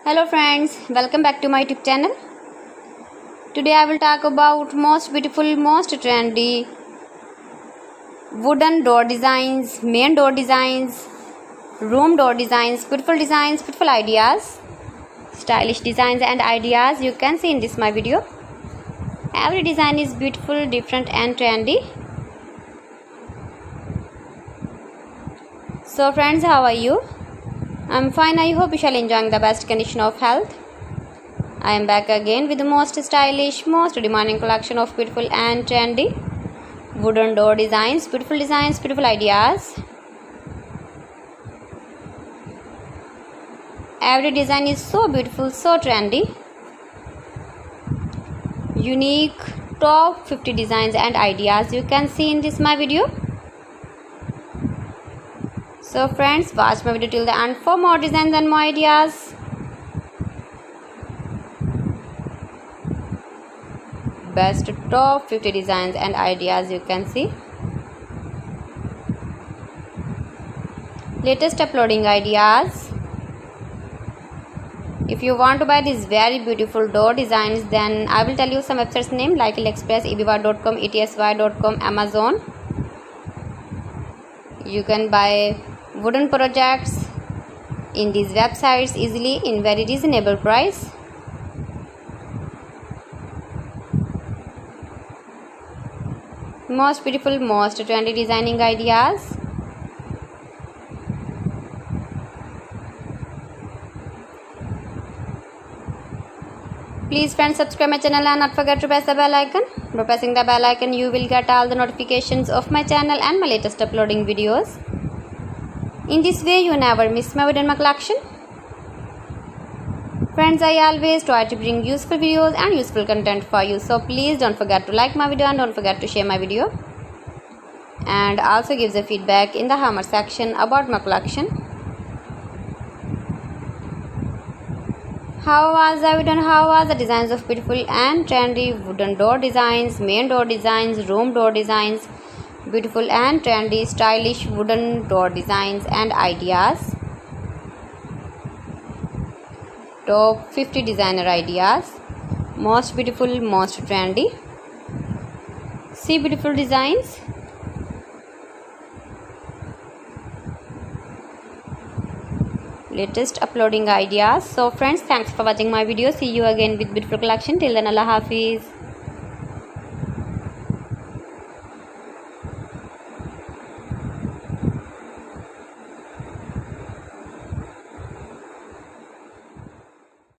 Hello friends, welcome back to my YouTube channel. Today I will talk about most beautiful, most trendy wooden door designs, main door designs, room door designs, beautiful ideas, stylish designs and ideas you can see in this my video. Every design is beautiful, different and trendy. So friends, how are you? I'm fine. I hope you shall enjoying the best condition of health. I am back again with the most stylish, most demanding collection of beautiful and trendy wooden door designs, beautiful ideas. Every design is so beautiful, so trendy. Unique top 50 designs and ideas you can see in this my video. So friends, watch my video till the end for more designs and more ideas. Best top 50 designs and ideas you can see. Latest uploading ideas. If you want to buy these very beautiful door designs, then I will tell you some websites name like AliExpress, eBay.com, etsy.com, Amazon. You can buy wooden projects in these websites easily in very reasonable price. Most beautiful, most trendy designing ideas. Please friends, subscribe my channel and not forget to press the bell icon. By pressing the bell icon you will get all the notifications of my channel and my latest uploading videos. In this way you never miss my video in my collection. Friends, I always try to bring useful videos and useful content for you. So please don't forget to like my video and don't forget to share my video. And also give the feedback in the comment section about my collection. How was the video and how was the designs of beautiful and trendy wooden door designs, main door designs, room door designs, beautiful and trendy stylish wooden door designs and ideas. Top 50 designer ideas. Most beautiful, most trendy. See beautiful designs. Latest uploading ideas. So friends, thanks for watching my video. See you again with beautiful collection. Till then, Allah Hafiz.